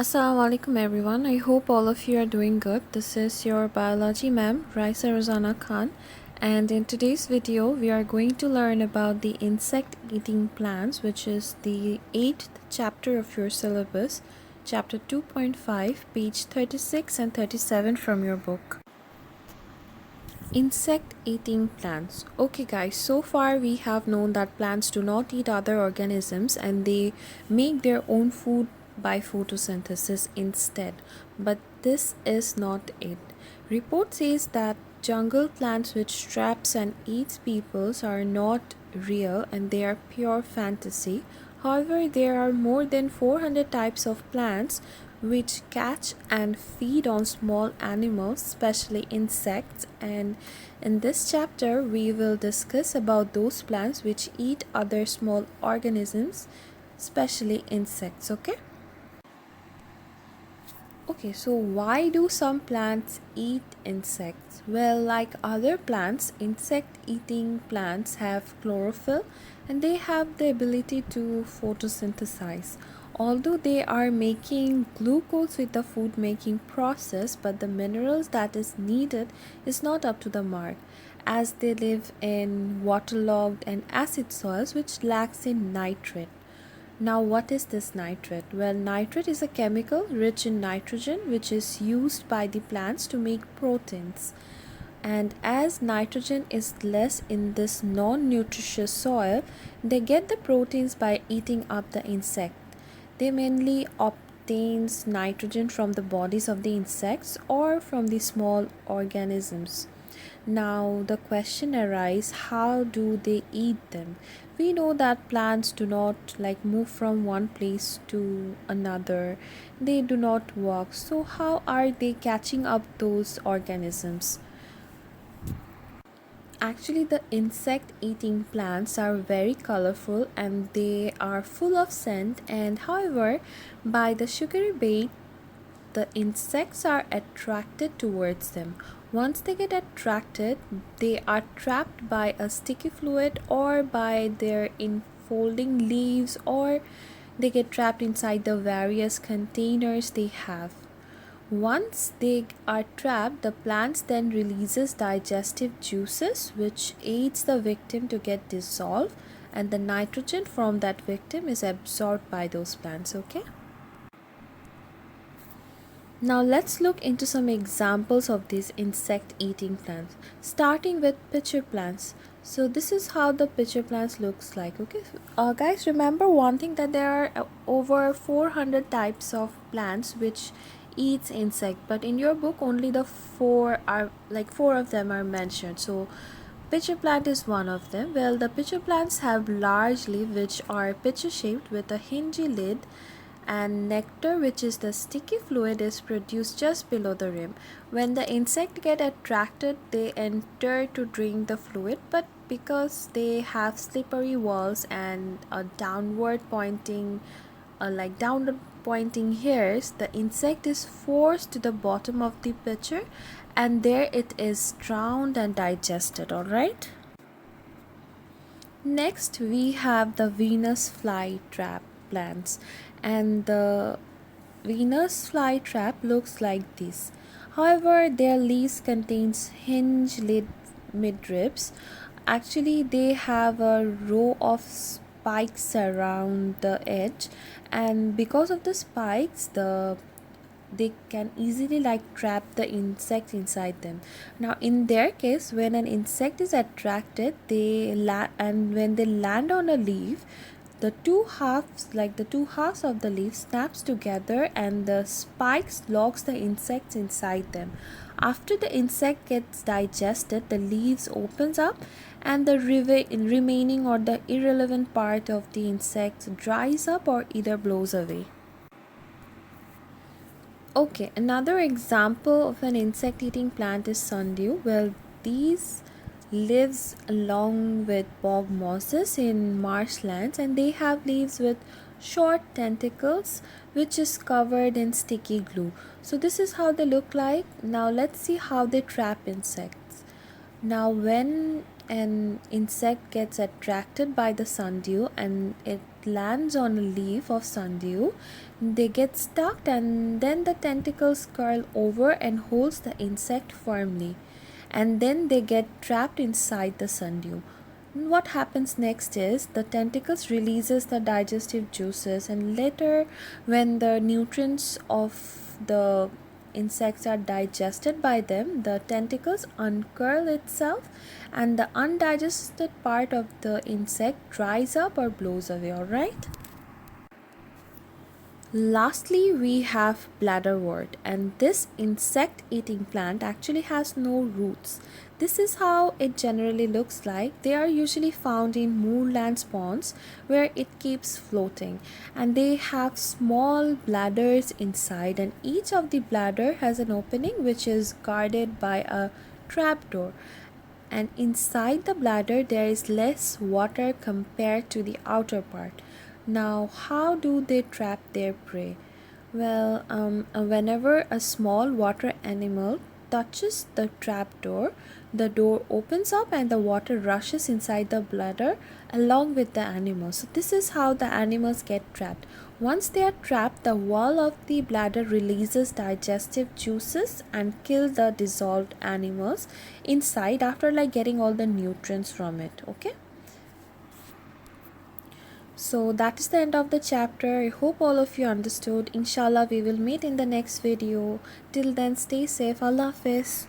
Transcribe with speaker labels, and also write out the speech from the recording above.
Speaker 1: Assalamu alaikum everyone. I hope all of you are doing good. This is your biology ma'am, Raisa Rozana Khan, and in today's video we are going to learn about the insect eating plants, which is the 8th chapter of your syllabus, chapter 2.5, page 36 and 37 from your book. Insect eating plants. Okay guys, so far we have known that plants do not eat other organisms and they make their own food by photosynthesis instead. But this is not it. Report says that jungle plants which traps and eats peoples are not real and they are pure fantasy. However, there are more than 400 types of plants which catch and feed on small animals, especially insects, and in this chapter we will discuss about those plants which eat other small organisms, especially insects. Okay, so why do some plants eat insects? Well, like other plants, insect eating plants have chlorophyll and they have the ability to photosynthesize. Although they are making glucose with the food making process, but the minerals that is needed is not up to the mark, as they live in waterlogged and acid soils which lacks in nitrate. Now, what is this nitrate? Well, nitrate is a chemical rich in nitrogen which is used by the plants to make proteins. And as nitrogen is less in this non-nutritious soil, they get the proteins by eating up the insect. They mainly obtains nitrogen from the bodies of the insects or from the small organisms. Now the question arises, how do they eat them? We know that plants do not move from one place to another. They do not walk. So how are they catching up those organisms? Actually, the insect eating plants are very colorful and they are full of scent, and however, by the sugary bait the insects are attracted towards them. Once they get attracted, they are trapped by a sticky fluid or by their enfolding leaves, or they get trapped inside the various containers they have. Once they are trapped, the plants then releases digestive juices which aids the victim to get dissolved, and the nitrogen from that victim is absorbed by those plants. Now let's look into some examples of these insect eating plants, starting with pitcher plants. So this is how the pitcher plants looks like. Guys, remember one thing, that there are over 400 types of plants which eats insect, but in your book only the four of them are mentioned. So pitcher plant is one of them. Well, the pitcher plants have large leaves which are pitcher shaped with a hingy lid, and nectar, which is the sticky fluid, is produced just below the rim. When the insect get attracted, they enter to drink the fluid, but because they have slippery walls and a downward pointing hairs, the insect is forced to the bottom of the pitcher and there it is drowned and digested. Alright, next we have the Venus flytrap plants, and the Venus flytrap looks like this. However, their leaves contains hinge lid midribs. Actually, they have a row of spikes around the edge, and because of the spikes, they can easily trap the insect inside them. Now in their case, when an insect is attracted, and when they land on a leaf, the two halves of the leaf snaps together and the spikes locks the insects inside them. After the insect gets digested, the leaves opens up and the remaining or the irrelevant part of the insect dries up or either blows away. Okay, another example of an insect eating plant is Sandu. Well, these lives along with bog mosses in marshlands, and they have leaves with short tentacles which is covered in sticky glue. So this is how they look like. Now let's see how they trap insects. Now when an insect gets attracted by the sundew and it lands on a leaf of Sandu, they get stuck and then the tentacles curl over and holds the insect firmly. And then they get trapped inside the Sandu. What happens next is the tentacles releases the digestive juices, and later when the nutrients of the insects are digested by them, the tentacles uncurl itself and the undigested part of the insect dries up or blows away. Alright. Lastly, we have bladderwort, and this insect eating plant actually has no roots. This is how it generally looks like. They are usually found in moorland ponds where it keeps floating, and they have small bladders inside, and each of the bladder has an opening which is guarded by a trapdoor, and inside the bladder there is less water compared to the outer part. Now, how do they trap their prey? Well, whenever a small water animal touches the trap door, the door opens up and the water rushes inside the bladder along with the animal. So, this is how the animals get trapped. Once they are trapped, the wall of the bladder releases digestive juices and kill the dissolved animals inside after getting all the nutrients from it. Okay. So that is the end of the chapter. I hope all of you understood. Inshallah, we will meet in the next video. Till then, stay safe. Allah Hafiz.